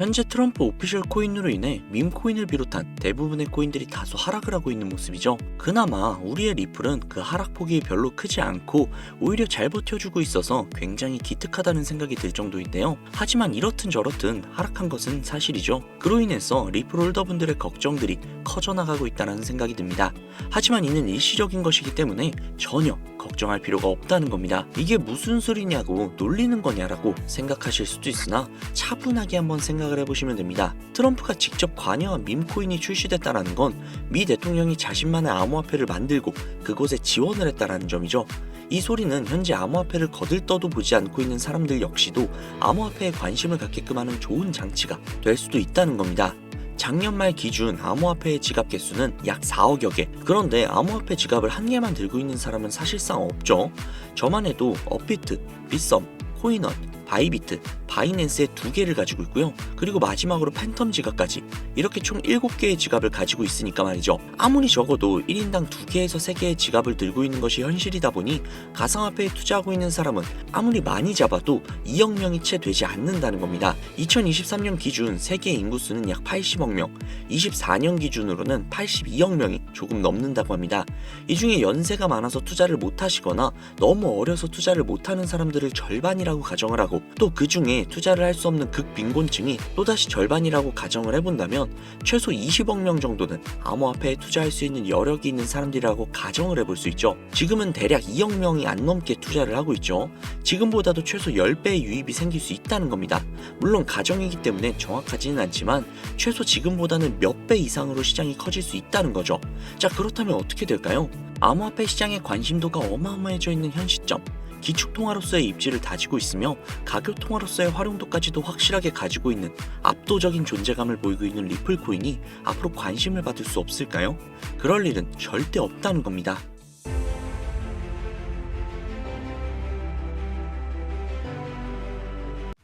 현재 트럼프 오피셜 코인으로 인해 밈코인을 비롯한 대부분의 코인들이 다소 하락을 하고 있는 모습이죠. 그나마 우리의 리플은 그 하락폭이 별로 크지 않고 오히려 잘 버텨주고 있어서 굉장히 기특하다는 생각이 들 정도인데요. 하지만 이렇든 저렇든 하락한 것은 사실이죠. 그로 인해서 리플 홀더분들의 걱정들이 커져나가고 있다는 생각이 듭니다. 하지만 이는 일시적인 것이기 때문에 전혀 걱정할 필요가 없다는 겁니다. 이게 무슨 소리냐고 놀리는 거냐라고 생각하실 수도 있으나 차분하게 한번 생각을 해보시면 됩니다. 트럼프가 직접 관여한 밈코인이 출시됐다는 건 미 대통령이 자신만의 암호화폐를 만들고 그곳에 지원을 했다는 점이죠. 이 소리는 현재 암호화폐를 거들떠도 보지 않고 있는 사람들 역시도 암호화폐에 관심을 갖게끔 하는 좋은 장치가 될 수도 있다는 겁니다. 작년 말 기준 암호화폐의 지갑 개수는 약 4억여 개. 그런데 암호화폐 지갑을 한 개만 들고 있는 사람은 사실상 없죠. 저만 해도 업비트, 빗썸, 코인원, 바이비트, 바이낸스의 2개를 가지고 있고요. 그리고 마지막으로 팬텀 지갑까지 이렇게 총 7개의 지갑을 가지고 있으니까 말이죠. 아무리 적어도 1인당 2개에서 3개의 지갑을 들고 있는 것이 현실이다 보니 가상화폐에 투자하고 있는 사람은 아무리 많이 잡아도 2억 명이 채 되지 않는다는 겁니다. 2023년 기준 세계 인구수는 약 80억 명, 24년 기준으로는 82억 명이 조금 넘는다고 합니다. 이 중에 연세가 많아서 투자를 못하시거나 너무 어려서 투자를 못하는 사람들을 절반이라고 가정을 하고 또 그 중에 투자를 할 수 없는 극빈곤층이 또다시 절반이라고 가정을 해본다면 최소 20억 명 정도는 암호화폐에 투자할 수 있는 여력이 있는 사람들이라고 가정을 해볼 수 있죠. 지금은 대략 2억 명이 안 넘게 투자를 하고 있죠. 지금보다도 최소 10배의 유입이 생길 수 있다는 겁니다. 물론 가정이기 때문에 정확하지는 않지만 최소 지금보다는 몇 배 이상으로 시장이 커질 수 있다는 거죠. 자, 그렇다면 어떻게 될까요? 암호화폐 시장의 관심도가 어마어마해져 있는 현 시점, 기축통화로서의 입지를 다지고 있으며 가격통화로서의 활용도까지도 확실하게 가지고 있는 압도적인 존재감을 보이고 있는 리플 코인이 앞으로 관심을 받을 수 없을까요? 그럴 일은 절대 없다는 겁니다.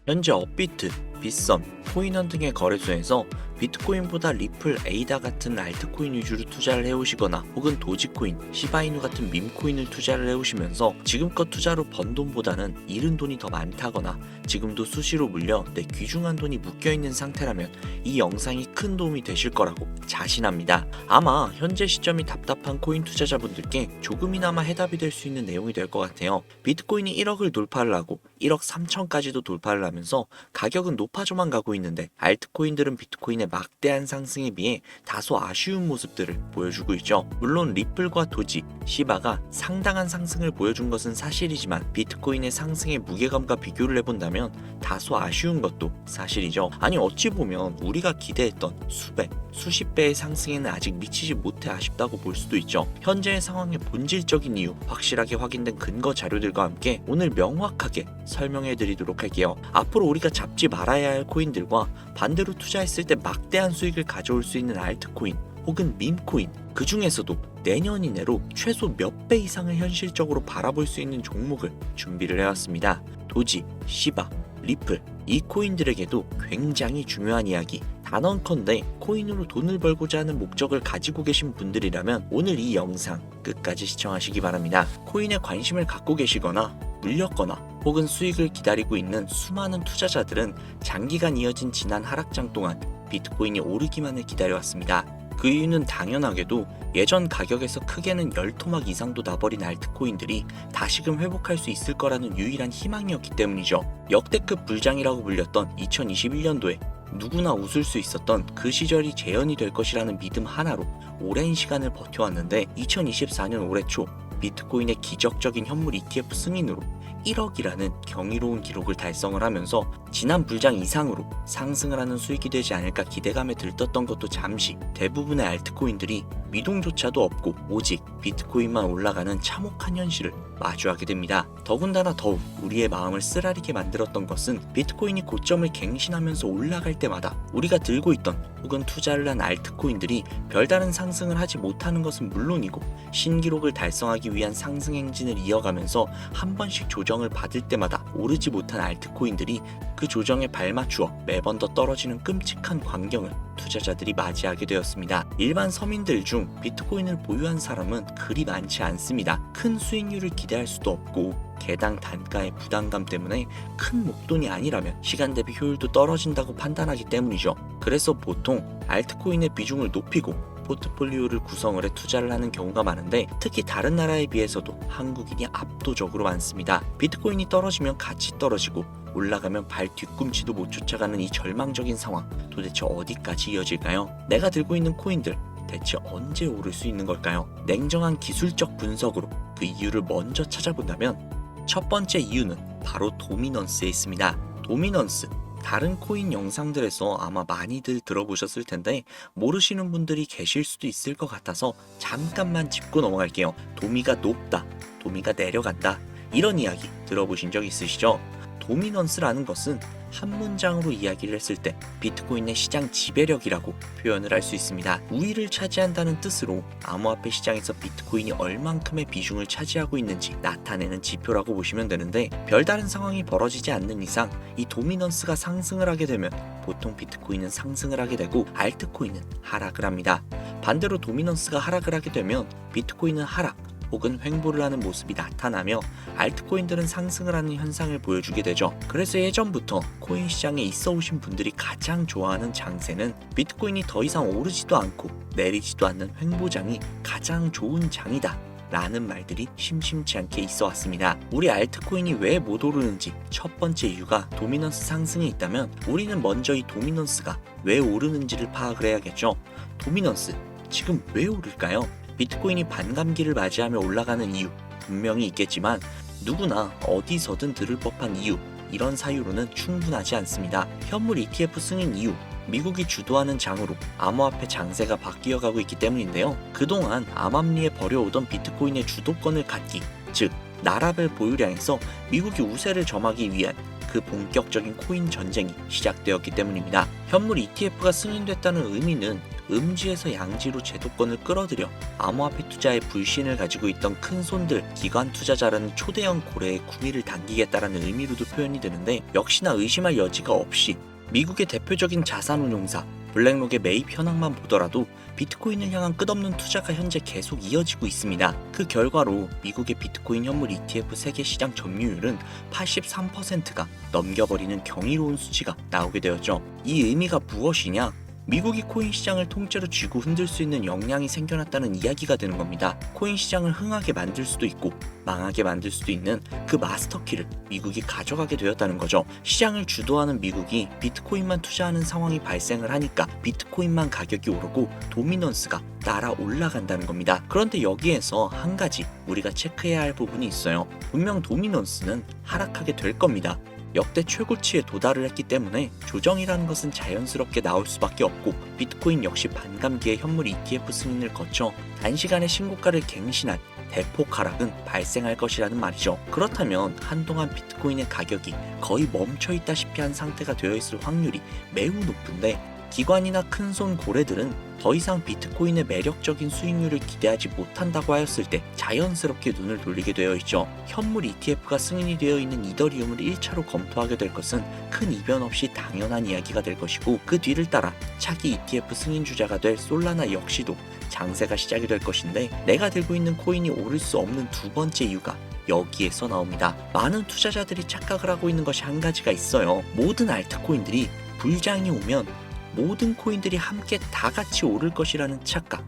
현재 업비트, 빗썸, 코인원 등의 거래소에서 비트코인보다 리플, 에이다 같은 알트코인 위주로 투자를 해오시거나 혹은 도지코인, 시바이누 같은 밈코인을 투자를 해오시면서 지금껏 투자로 번 돈보다는 잃은 돈이 더 많다거나 지금도 수시로 물려 내 귀중한 돈이 묶여있는 상태라면 이 영상이 큰 도움이 되실 거라고 자신합니다. 아마 현재 시점이 답답한 코인 투자자분들께 조금이나마 해답이 될 수 있는 내용이 될 것 같아요. 비트코인이 1억을 돌파를 하고 1억 3천까지도 돌파를 하면서 가격은 높아져만 가고 있는데 알트코인들은 비트코인의 막대한 상승에 비해 다소 아쉬운 모습들을 보여주고 있죠. 물론 리플과 도지, 시바가 상당한 상승을 보여준 것은 사실이지만 비트코인의 상승의 무게감과 비교를 해본다면 다소 아쉬운 것도 사실이죠. 아니 어찌 보면 우리가 기대했던 수배, 수십 배의 상승에는 아직 미치지 못해 아쉽다고 볼 수도 있죠. 현재의 상황의 본질적인 이유, 확실하게 확인된 근거 자료들과 함께 오늘 명확하게 설명해 드리도록 할게요. 앞으로 우리가 잡지 말아야 할 코인들과 반대로 투자했을 때 막대한 수익을 가져올 수 있는 알트코인 혹은 밈코인, 그 중에서도 내년 이내로 최소 몇 배 이상을 현실적으로 바라볼 수 있는 종목을 준비를 해왔습니다. 도지, 시바, 리플, 이 코인들에게도 굉장히 중요한 이야기, 단언컨대 코인으로 돈을 벌고자 하는 목적을 가지고 계신 분들이라면 오늘 이 영상 끝까지 시청하시기 바랍니다. 코인에 관심을 갖고 계시거나 물렸거나 혹은 수익을 기다리고 있는 수많은 투자자들은 장기간 이어진 지난 하락장 동안 비트코인이 오르기만을 기다려왔습니다. 그 이유는 당연하게도 예전 가격에서 크게는 10토막 이상도 나버린 알트코인들이 다시금 회복할 수 있을 거라는 유일한 희망이었기 때문이죠. 역대급 불장이라고 불렸던 2021년도에 누구나 웃을 수 있었던 그 시절이 재현이 될 것이라는 믿음 하나로 오랜 시간을 버텨왔는데 2024년 올해 초 비트코인의 기적적인 현물 ETF 승인으로 1억이라는 경이로운 기록을 달성을 하면서 지난 불장 이상으로 상승을 하는 수익이 되지 않을까 기대감에 들떴던 것도 잠시 대부분의 알트코인들이 미동조차도 없고 오직 비트코인만 올라가는 참혹한 현실을 마주하게 됩니다. 더군다나 더욱 우리의 마음을 쓰라리게 만들었던 것은 비트코인이 고점을 갱신하면서 올라갈 때마다 우리가 들고 있던 혹은 투자를 한 알트코인들이 별다른 상승을 하지 못하는 것은 물론이고 신기록을 달성하기 위한 상승 행진을 이어가면서 한 번씩 조정 조정을 받을 때마다 오르지 못한 알트코인들이 그 조정에 발맞추어 매번 더 떨어지는 끔찍한 광경을 투자자들이 맞이하게 되었습니다. 일반 서민들 중 비트코인을 보유한 사람은 그리 많지 않습니다. 큰 수익률을 기대할 수도 없고 개당 단가의 부담감 때문에 큰 목돈이 아니라면 시간 대비 효율도 떨어진다고 판단하기 때문이죠. 그래서 보통 알트코인의 비중을 높이고 포트폴리오를 구성을 해 투자를 하는 경우가 많은데, 특히 다른 나라에 비해서도 한국인이 압도적으로 많습니다. 비트코인이 떨어지면 같이 떨어지고 올라가면 발 뒤꿈치도 못 쫓아가는 이 절망적인 상황, 도대체 어디까지 이어질까요? 내가 들고 있는 코인들 대체 언제 오를 수 있는 걸까요? 냉정한 기술적 분석으로 그 이유를 먼저 찾아본다면 첫 번째 이유는 바로 도미넌스에 있습니다. 도미넌스, 다른 코인 영상들에서 아마 많이들 들어보셨을 텐데 모르시는 분들이 계실 수도 있을 것 같아서 잠깐만 짚고 넘어갈게요. 도미가 높다, 도미가 내려간다, 이런 이야기 들어보신 적 있으시죠? 도미넌스라는 것은 한 문장으로 이야기를 했을 때 비트코인의 시장 지배력이라고 표현을 할 수 있습니다. 우위를 차지한다는 뜻으로 암호화폐 시장에서 비트코인이 얼만큼의 비중을 차지하고 있는지 나타내는 지표라고 보시면 되는데, 별다른 상황이 벌어지지 않는 이상 이 도미넌스가 상승을 하게 되면 보통 비트코인은 상승을 하게 되고 알트코인은 하락을 합니다. 반대로 도미넌스가 하락을 하게 되면 비트코인은 하락 혹은 횡보를 하는 모습이 나타나며 알트코인들은 상승을 하는 현상을 보여주게 되죠. 그래서 예전부터 코인 시장에 있어 오신 분들이 가장 좋아하는 장세는 비트코인이 더 이상 오르지도 않고 내리지도 않는 횡보장이 가장 좋은 장이다 라는 말들이 심심치 않게 있어 왔습니다. 우리 알트코인이 왜 못 오르는지 첫 번째 이유가 도미넌스 상승에 있다면 우리는 먼저 이 도미넌스가 왜 오르는지를 파악을 해야겠죠. 도미넌스, 지금 왜 오를까요? 비트코인이 반감기를 맞이하며 올라가는 이유 분명히 있겠지만 누구나 어디서든 들을 법한 이유, 이런 사유로는 충분하지 않습니다. 현물 ETF 승인 이유, 미국이 주도하는 장으로 암호화폐 장세가 바뀌어가고 있기 때문인데요. 그동안 암암리에 벌여오던 비트코인의 주도권을 갖기, 즉 나라별 보유량에서 미국이 우세를 점하기 위한 그 본격적인 코인 전쟁이 시작되었기 때문입니다. 현물 ETF가 승인됐다는 의미는 음지에서 양지로 제도권을 끌어들여 암호화폐 투자에 불신을 가지고 있던 큰 손들, 기관 투자자라는 초대형 고래의 구미를 당기겠다라는 의미로도 표현이 되는데, 역시나 의심할 여지가 없이 미국의 대표적인 자산운용사 블랙록의 매입 현황만 보더라도 비트코인을 향한 끝없는 투자가 현재 계속 이어지고 있습니다. 그 결과로 미국의 비트코인 현물 ETF 세계 시장 점유율은 83%가 넘겨버리는 경이로운 수치가 나오게 되었죠. 이 의미가 무엇이냐? 미국이 코인 시장을 통째로 쥐고 흔들 수 있는 역량이 생겨났다는 이야기가 되는 겁니다. 코인 시장을 흥하게 만들 수도 있고 망하게 만들 수도 있는 그 마스터키를 미국이 가져가게 되었다는 거죠. 시장을 주도하는 미국이 비트코인만 투자하는 상황이 발생을 하니까 비트코인만 가격이 오르고 도미넌스가 따라 올라간다는 겁니다. 그런데 여기에서 한 가지 우리가 체크해야 할 부분이 있어요. 분명 도미넌스는 하락하게 될 겁니다. 역대 최고치에 도달을 했기 때문에 조정이라는 것은 자연스럽게 나올 수밖에 없고, 비트코인 역시 반감기에 현물 ETF 승인을 거쳐 단시간에 신고가를 갱신한 대폭 하락은 발생할 것이라는 말이죠. 그렇다면 한동안 비트코인의 가격이 거의 멈춰있다시피 한 상태가 되어 있을 확률이 매우 높은데, 기관이나 큰손 고래들은 더 이상 비트코인의 매력적인 수익률을 기대하지 못한다고 하였을 때 자연스럽게 눈을 돌리게 되어 있죠. 현물 ETF가 승인이 되어 있는 이더리움을 1차로 검토하게 될 것은 큰 이변 없이 당연한 이야기가 될 것이고, 그 뒤를 따라 차기 ETF 승인 주자가 될 솔라나 역시도 장세가 시작이 될 것인데, 내가 들고 있는 코인이 오를 수 없는 두 번째 이유가 여기에서 나옵니다. 많은 투자자들이 착각을 하고 있는 것이 한 가지가 있어요. 모든 알트코인들이 불장이 오면 모든 코인들이 함께 다 같이 오를 것이라는 착각.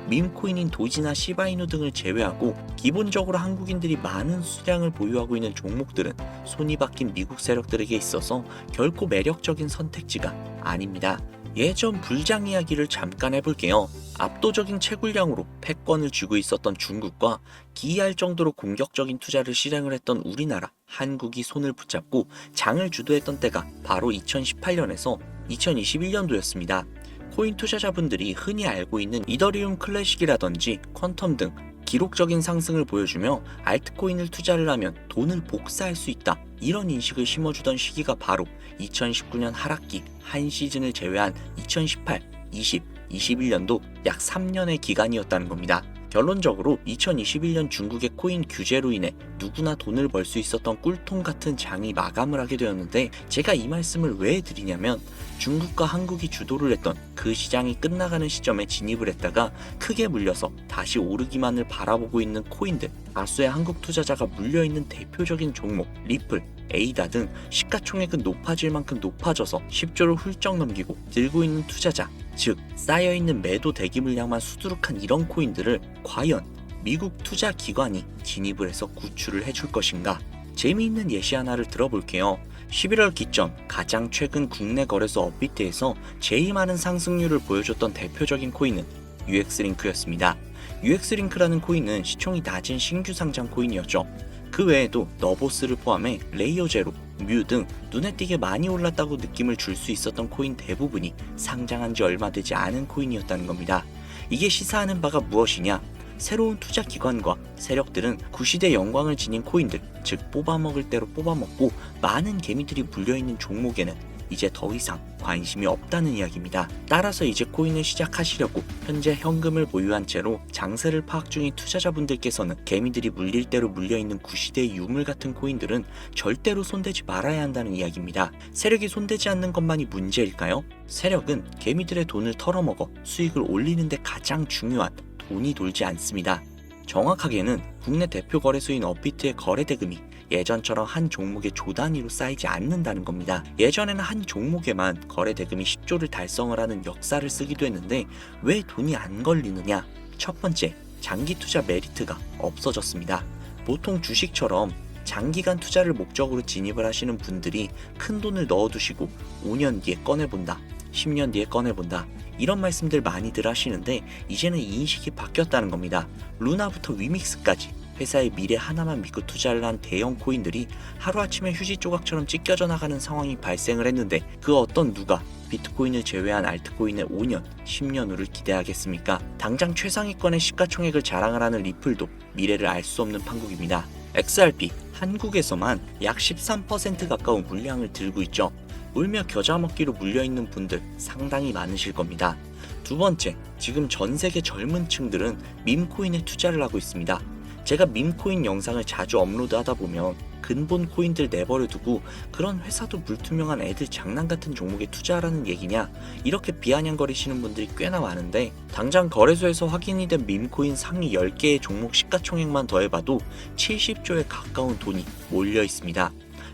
밈코인인 도지나 시바이누 등을 제외하고 기본적으로 한국인들이 많은 수량을 보유하고 있는 종목들은 손이 박힌 미국 세력들에게 있어서 결코 매력적인 선택지가 아닙니다. 예전 불장 이야기를 잠깐 해볼게요. 압도적인 채굴량으로 패권을 쥐고 있었던 중국과 기이할 정도로 공격적인 투자를 실행을 했던 우리나라, 한국이 손을 붙잡고 장을 주도했던 때가 바로 2018년에서 2021년도였습니다. 코인 투자자분들이 흔히 알고 있는 이더리움 클래식이라든지 퀀텀 등 기록적인 상승을 보여주며 알트코인을 투자를 하면 돈을 복사할 수 있다, 이런 인식을 심어주던 시기가 바로 2019년 하락기 한 시즌을 제외한 2018, 20, 21년도 약 3년의 기간이었다는 겁니다. 결론적으로 2021년 중국의 코인 규제로 인해 누구나 돈을 벌 수 있었던 꿀통 같은 장이 마감을 하게 되었는데, 제가 이 말씀을 왜 드리냐면 중국과 한국이 주도를 했던 그 시장이 끝나가는 시점에 진입을 했다가 크게 물려서 다시 오르기만을 바라보고 있는 코인들, 다수의 한국 투자자가 물려있는 대표적인 종목 리플, 에이다 등 시가총액은 높아질 만큼 높아져서 10조를 훌쩍 넘기고 들고 있는 투자자, 즉 쌓여있는 매도 대기 물량만 수두룩한 이런 코인들을 과연 미국 투자 기관이 진입을 해서 구출을 해줄 것인가? 재미있는 예시 하나를 들어볼게요. 11월 기점 가장 최근 국내 거래소 업비트에서 제일 많은 상승률을 보여줬던 대표적인 코인은 UX링크였습니다. UX링크라는 코인은 시총이 낮은 신규 상장 코인이었죠. 그 외에도 너보스를 포함해 레이어제로, 뮤 등 눈에 띄게 많이 올랐다고 느낌을 줄 수 있었던 코인 대부분이 상장한 지 얼마 되지 않은 코인이었다는 겁니다. 이게 시사하는 바가 무엇이냐? 새로운 투자 기관과 세력들은 구시대 영광을 지닌 코인들, 즉 뽑아먹을 대로 뽑아먹고 많은 개미들이 물려있는 종목에는 이제 더 이상 관심이 없다는 이야기입니다. 따라서 이제 코인을 시작하시려고 현재 현금을 보유한 채로 장세를 파악 중인 투자자분들께서는 개미들이 물릴 대로 물려있는 구시대의 유물 같은 코인들은 절대로 손대지 말아야 한다는 이야기입니다. 세력이 손대지 않는 것만이 문제일까요? 세력은 개미들의 돈을 털어먹어 수익을 올리는 데 가장 중요한 돈이 돌지 않습니다. 정확하게는 국내 대표 거래소인 업비트의 거래 대금이 예전처럼 한 종목의 조 단위로 쌓이지 않는다는 겁니다. 예전에는 한 종목에만 거래 대금이 10조를 달성을 하는 역사를 쓰기도 했는데 왜 돈이 안 걸리느냐? 첫 번째, 장기 투자 메리트가 없어졌습니다. 보통 주식처럼 장기간 투자를 목적으로 진입을 하시는 분들이 큰 돈을 넣어두시고 5년 뒤에 꺼내본다, 10년 뒤에 꺼내본다, 이런 말씀들 많이들 하시는데 이제는 인식이 바뀌었다는 겁니다. 루나부터 위믹스까지 회사의 미래 하나만 믿고 투자를 한 대형 코인들이 하루아침에 휴지 조각처럼 찢겨져 나가는 상황이 발생을 했는데, 그 어떤 누가 비트코인을 제외한 알트코인의 5년, 10년 후를 기대하겠습니까? 당장 최상위권의 시가총액을 자랑을 하는 리플도 미래를 알 수 없는 판국입니다. XRP, 한국에서만 약 13% 가까운 물량을 들고 있죠. 울며 겨자 먹기로 물려있는 분들 상당히 많으실 겁니다. 두 번째, 지금 전 세계 젊은 층들은 밈코인에 투자를 하고 있습니다. 제가 밈코인 영상을 자주 업로드하다 보면 근본 코인들 내버려 두고 그런 회사도 불투명한 애들 장난 같은 종목에 투자하라는 얘기냐, 이렇게 비아냥거리시는 분들이 꽤나 많은데, 당장 거래소에서 확인이 된 밈코인 상위 10개의 종목 시가총액만 더해봐도 70조에 가까운 돈이 몰려 있습니다.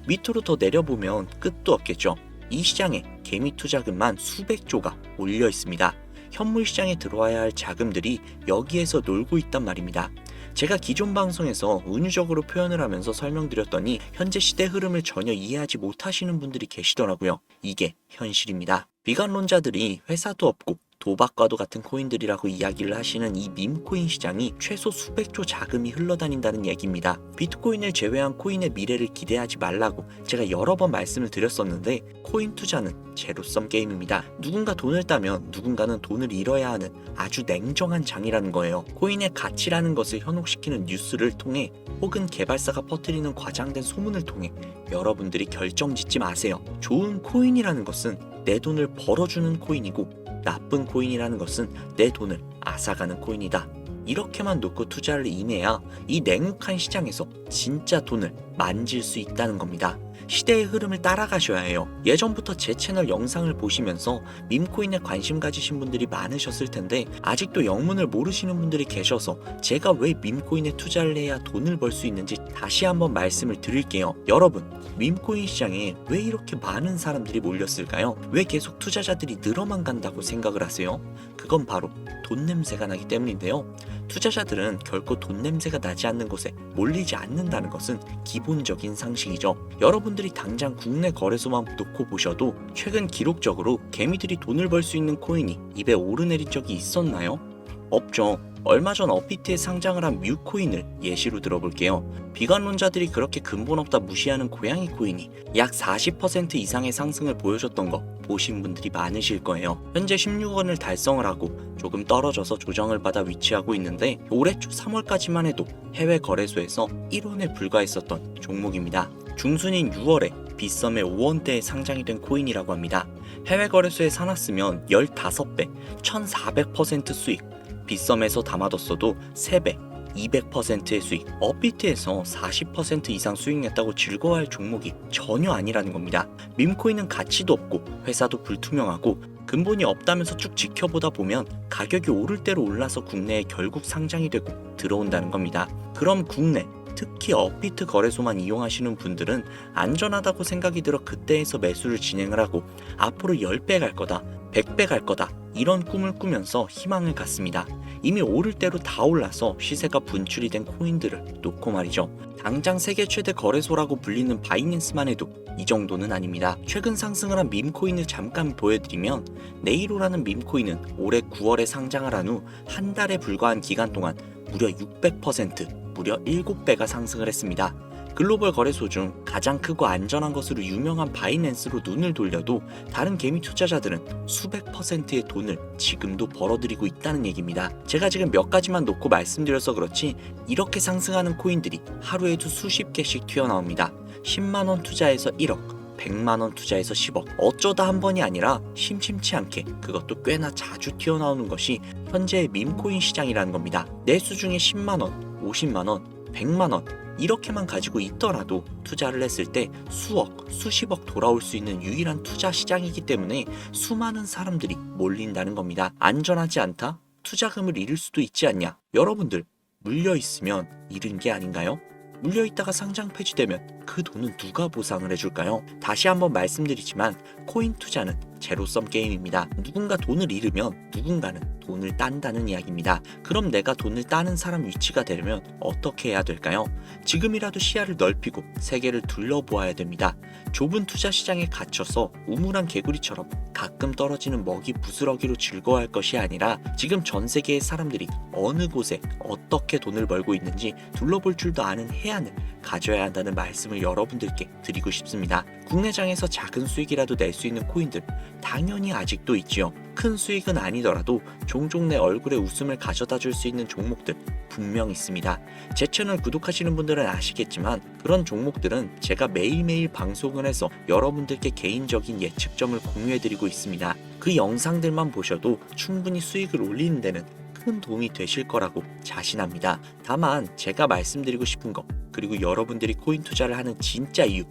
밑으로 더 내려보면 끝도 없겠죠. 이 시장에 개미 투자금만 수백조가 몰려 있습니다. 현물 시장에 들어와야 할 자금들이 여기에서 놀고 있단 말입니다. 제가 기존 방송에서 은유적으로 표현을 하면서 설명드렸더니 현재 시대 흐름을 전혀 이해하지 못하시는 분들이 계시더라고요. 이게 현실입니다. 비관론자들이 회사도 없고 도박과도 같은 코인들이라고 이야기를 하시는 이 밈코인 시장이 최소 수백조 자금이 흘러다닌다는 얘기입니다. 비트코인을 제외한 코인의 미래를 기대하지 말라고 제가 여러 번 말씀을 드렸었는데, 코인 투자는 제로섬 게임입니다. 누군가 돈을 따면 누군가는 돈을 잃어야 하는 아주 냉정한 장이라는 거예요. 코인의 가치라는 것을 현혹시키는 뉴스를 통해 혹은 개발사가 퍼뜨리는 과장된 소문을 통해 여러분들이 결정짓지 마세요. 좋은 코인이라는 것은 내 돈을 벌어주는 코인이고, 나쁜 코인이라는 것은 내 돈을 앗아가는 코인이다. 이렇게만 놓고 투자를 임해야 이 냉혹한 시장에서 진짜 돈을 만질 수 있다는 겁니다. 시대의 흐름을 따라가셔야 해요. 예전부터 제 채널 영상을 보시면서 밈코인에 관심 가지신 분들이 많으셨을 텐데 아직도 영문을 모르시는 분들이 계셔서 제가 왜 밈코인에 투자를 해야 돈을 벌 수 있는지 다시 한번 말씀을 드릴게요. 여러분, 밈코인 시장에 왜 이렇게 많은 사람들이 몰렸을까요? 왜 계속 투자자들이 늘어만 간다고 생각을 하세요? 그건 바로 돈 냄새가 나기 때문인데요. 투자자들은 결코 돈 냄새가 나지 않는 곳에 몰리지 않는다는 것은 기본적인 상식이죠. 여러분들이 당장 국내 거래소만 놓고 보셔도 최근 기록적으로 개미들이 돈을 벌 수 있는 코인이 입에 오르내린 적이 있었나요? 없죠. 얼마 전 업비트에 상장을 한 뮤코인을 예시로 들어볼게요. 비관론자들이 그렇게 근본 없다 무시하는 고양이 코인이 약 40% 이상의 상승을 보여줬던 거 보신 분들이 많으실 거예요. 현재 16원을 달성을 하고 조금 떨어져서 조정을 받아 위치하고 있는데 올해 초 3월까지만 해도 해외 거래소에서 1원에 불과했었던 종목입니다. 중순인 6월에 빗썸에 5원대에 상장이 된 코인이라고 합니다. 해외 거래소에 사놨으면 15배, 1400% 수익, 빗썸에서 담아뒀어도 3배, 200%의 수익, 업비트에서 40% 이상 수익 냈다고 즐거워할 종목이 전혀 아니라는 겁니다. 밈코인은 가치도 없고 회사도 불투명하고 근본이 없다면서 쭉 지켜보다 보면 가격이 오를 대로 올라서 국내에 결국 상장이 되고 들어온다는 겁니다. 그럼 국내, 특히 업비트 거래소만 이용하시는 분들은 안전하다고 생각이 들어 그때에서 매수를 진행을 하고 앞으로 10배 갈 거다, 100배 갈 거다 이런 꿈을 꾸면서 희망을 갖습니다. 이미 오를 대로 다 올라서 시세가 분출이 된 코인들을 놓고 말이죠. 당장 세계 최대 거래소라고 불리는 바이낸스만 해도 이 정도는 아닙니다. 최근 상승을 한 밈코인을 잠깐 보여드리면 네이로라는 밈코인은 올해 9월에 상장을 한 후 한 달에 불과한 기간 동안 무려 600%, 무려 7배가 상승을 했습니다. 글로벌 거래소 중 가장 크고 안전한 것으로 유명한 바이낸스로 눈을 돌려도 다른 개미 투자자들은 수백 %의 돈을 지금도 벌어들이고 있다는 얘기입니다. 제가 지금 몇 가지만 놓고 말씀드려서 그렇지 이렇게 상승하는 코인들이 하루에도 수십 개씩 튀어나옵니다. 10만원 투자해서 1억, 100만원 투자해서 10억, 어쩌다 한 번이 아니라 심심치 않게 그것도 꽤나 자주 튀어나오는 것이 현재의 밈코인 시장이라는 겁니다. 내수 중에 10만원, 50만원, 100만원 이렇게만 가지고 있더라도 투자를 했을 때 수억, 수십억 돌아올 수 있는 유일한 투자 시장이기 때문에 수많은 사람들이 몰린다는 겁니다. 안전하지 않다? 투자금을 잃을 수도 있지 않냐? 여러분들 물려있으면 잃은 게 아닌가요? 물려있다가 상장 폐지되면 그 돈은 누가 보상을 해줄까요? 다시 한번 말씀드리지만 코인 투자는 제로섬 게임입니다. 누군가 돈을 잃으면 누군가는 돈을 딴다는 이야기입니다. 그럼 내가 돈을 따는 사람 위치가 되려면 어떻게 해야 될까요? 지금이라도 시야를 넓히고 세계를 둘러보아야 됩니다. 좁은 투자 시장에 갇혀서 우물한 개구리처럼 가끔 떨어지는 먹이 부스러기로 즐거워할 것이 아니라 지금 전 세계의 사람들이 어느 곳에 어떻게 돈을 벌고 있는지 둘러볼 줄도 아는 해안을 가져야 한다는 말씀을 여러분들께 드리고 싶습니다. 국내장에서 작은 수익이라도 낼 수 있는 코인들 당연히 아직도 있지요. 큰 수익은 아니더라도 종종 내 얼굴에 웃음을 가져다 줄 수 있는 종목들 분명 있습니다. 제 채널 구독하시는 분들은 아시겠지만 그런 종목들은 제가 매일매일 방송을 해서 여러분들께 개인적인 예측점을 공유해드리고 있습니다. 그 영상들만 보셔도 충분히 수익을 올리는 데는 큰 도움이 되실 거라고 자신합니다. 다만 제가 말씀드리고 싶은 거 그리고 여러분들이 코인 투자를 하는 진짜 이유,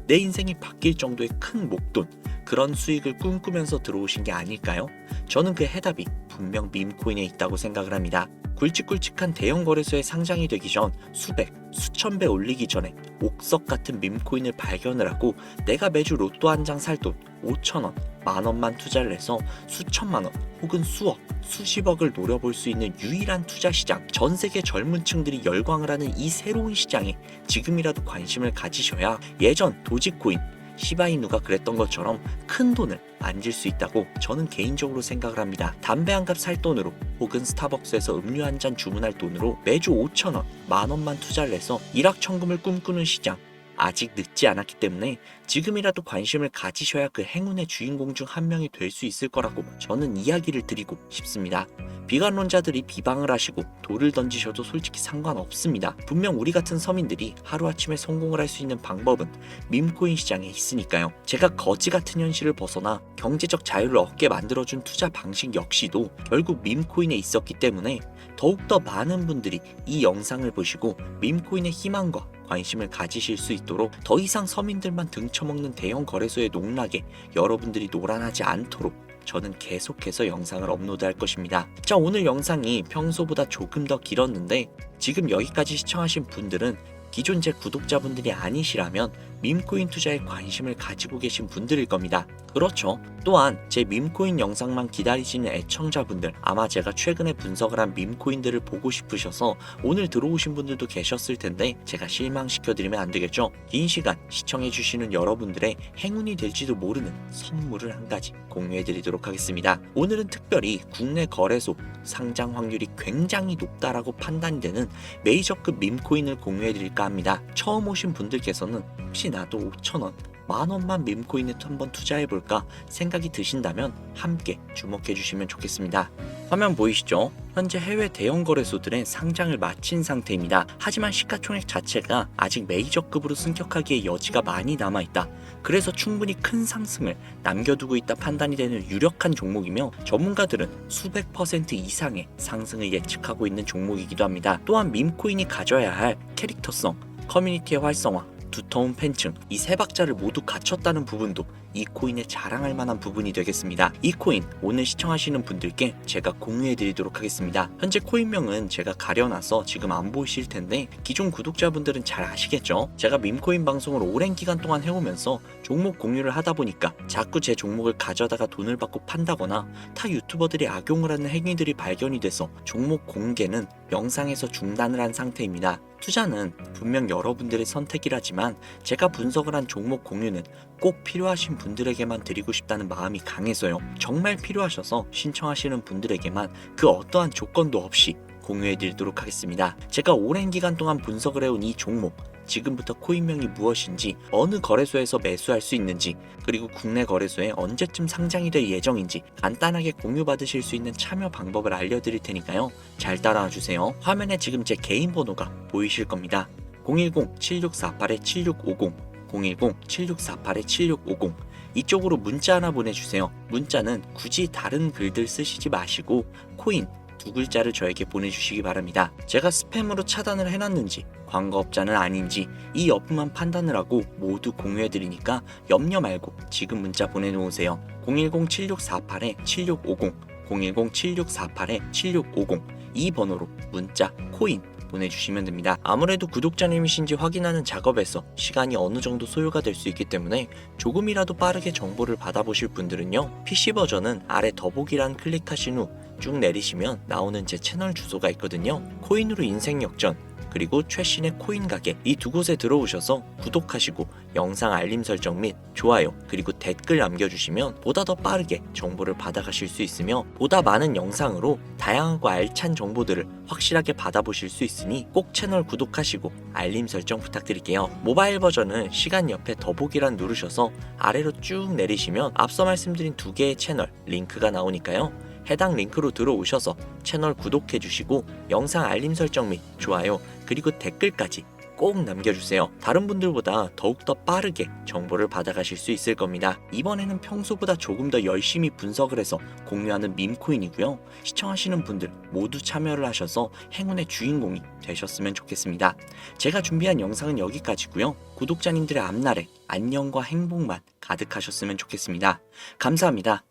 내 인생이 바뀔 정도의 큰 목돈, 그런 수익을 꿈꾸면서 들어오신 게 아닐까요? 저는 그 해답이 분명 밈코인에 있다고 생각을 합니다. 굵직굵직한 대형 거래소에 상장이 되기 전 수백, 수천 배 올리기 전에 옥석 같은 밈코인을 발견을 하고 내가 매주 로또 한 장 살 돈 5천원, 만원만 투자를 해서 수천만원 혹은 수억, 수십억을 노려볼 수 있는 유일한 투자 시장, 전 세계 젊은 층들이 열광을 하는 이 새로운 시장에 지금이라도 관심을 가지셔야 예전 도지코인, 시바이누가 그랬던 것처럼 큰 돈을 만질 수 있다고 저는 개인적으로 생각을 합니다. 담배 한 갑 살 돈으로 혹은 스타벅스에서 음료 한 잔 주문할 돈으로 매주 5천원, 만원만 투자를 해서 일확천금을 꿈꾸는 시장, 아직 늦지 않았기 때문에 지금이라도 관심을 가지셔야 그 행운의 주인공 중 한 명이 될 수 있을 거라고 저는 이야기를 드리고 싶습니다. 비관론자들이 비방을 하시고 돌을 던지셔도 솔직히 상관없습니다. 분명 우리 같은 서민들이 하루아침에 성공을 할 수 있는 방법은 밈코인 시장에 있으니까요. 제가 거지 같은 현실을 벗어나 경제적 자유를 얻게 만들어준 투자 방식 역시도 결국 밈코인에 있었기 때문에 더욱더 많은 분들이 이 영상을 보시고 밈코인의 희망과 관심을 가지실 수 있도록 더 이상 서민들만 등쳐먹는 대형 거래소의 농락에 여러분들이 노란하지 않도록 저는 계속해서 영상을 업로드할 것입니다. 자, 오늘 영상이 평소보다 조금 더 길었는데 지금 여기까지 시청하신 분들은 기존 제 구독자분들이 아니시라면 밈코인 투자에 관심을 가지고 계신 분들일 겁니다. 그렇죠. 또한 제 밈코인 영상만 기다리시는 애청자분들, 아마 제가 최근에 분석을 한 밈코인들을 보고 싶으셔서 오늘 들어오신 분들도 계셨을 텐데 제가 실망시켜드리면 안 되겠죠. 긴 시간 시청해주시는 여러분들의 행운이 될지도 모르는 선물을 한 가지 공유해드리도록 하겠습니다. 오늘은 특별히 국내 거래소 상장 확률이 굉장히 높다라고 판단이 되는 메이저급 밈코인을 공유해드릴까 합니다. 처음 오신 분들께서는 혹시 나도 5천원, 10,000원만 밈코인에 한번 투자해볼까 생각이 드신다면 함께 주목해주시면 좋겠습니다. 화면 보이시죠? 현재 해외 대형 거래소들의 상장을 마친 상태입니다. 하지만 시가총액 자체가 아직 메이저급으로 승격하기에 여지가 많이 남아있다. 그래서 충분히 큰 상승을 남겨두고 있다 판단이 되는 유력한 종목이며, 전문가들은 수백 퍼센트 이상의 상승을 예측하고 있는 종목이기도 합니다. 또한 밈코인이 가져야 할 캐릭터성, 커뮤니티의 활성화, 두터운 팬층, 이 세 박자를 모두 갖췄다는 부분도 이 코인에 자랑할 만한 부분이 되겠습니다. 이 코인 오늘 시청하시는 분들께 제가 공유해 드리도록 하겠습니다. 현재 코인명은 제가 가려놔서 지금 안 보이실 텐데 기존 구독자분들은 잘 아시겠죠? 제가 밈코인 방송을 오랜 기간 동안 해오면서 종목 공유를 하다 보니까 자꾸 제 종목을 가져다가 돈을 받고 판다거나 타 유튜버들이 악용을 하는 행위들이 발견이 돼서 종목 공개는 영상에서 중단을 한 상태입니다. 투자는 분명 여러분들의 선택이라지만 제가 분석을 한 종목 공유는 꼭 필요하신 분들에게만 드리고 싶다는 마음이 강해서요. 정말 필요하셔서 신청하시는 분들에게만 그 어떠한 조건도 없이 공유해 드리도록 하겠습니다. 제가 오랜 기간 동안 분석을 해온 이 종목, 지금부터 코인명이 무엇인지, 어느 거래소에서 매수할 수 있는지, 그리고 국내 거래소에 언제쯤 상장이 될 예정인지 간단하게 공유받으실 수 있는 참여 방법을 알려드릴 테니까요. 잘 따라와 주세요. 화면에 지금 제 개인 번호가 보이실 겁니다. 010-7648-7650, 010-7648-7650. 이쪽으로 문자 하나 보내주세요. 문자는 굳이 다른 글들 쓰시지 마시고 코인 두 글자를 저에게 보내주시기 바랍니다. 제가 스팸으로 차단을 해놨는지 광고업자는 아닌지 이 여부만 판단을 하고 모두 공유해드리니까 염려 말고 지금 문자 보내놓으세요. 010-7648-7650, 010-7648-7650. 이 번호로 문자 코인 보내주시면 됩니다. 아무래도 구독자님이신지 확인하는 작업에서 시간이 어느 정도 소요가 될 수 있기 때문에 조금이라도 빠르게 정보를 받아보실 분들은요, PC 버전은 아래 더보기란 클릭하신 후 쭉 내리시면 나오는 제 채널 주소가 있거든요. 코인으로 인생 역전, 그리고 최신의 코인 가게, 이 두 곳에 들어오셔서 구독하시고 영상 알림 설정 및 좋아요, 그리고 댓글 남겨주시면 보다 더 빠르게 정보를 받아가실 수 있으며, 보다 많은 영상으로 다양하고 알찬 정보들을 확실하게 받아보실 수 있으니 꼭 채널 구독하시고 알림 설정 부탁드릴게요. 모바일 버전은 시간 옆에 더보기란 누르셔서 아래로 쭉 내리시면 앞서 말씀드린 두 개의 채널 링크가 나오니까요. 해당 링크로 들어오셔서 채널 구독해 주시고 영상 알림 설정 및 좋아요, 그리고 댓글까지 꼭 남겨주세요. 다른 분들보다 더욱더 빠르게 정보를 받아가실 수 있을 겁니다. 이번에는 평소보다 조금 더 열심히 분석을 해서 공유하는 밈코인이고요. 시청하시는 분들 모두 참여를 하셔서 행운의 주인공이 되셨으면 좋겠습니다. 제가 준비한 영상은 여기까지고요. 구독자님들의 앞날에 안녕과 행복만 가득하셨으면 좋겠습니다. 감사합니다.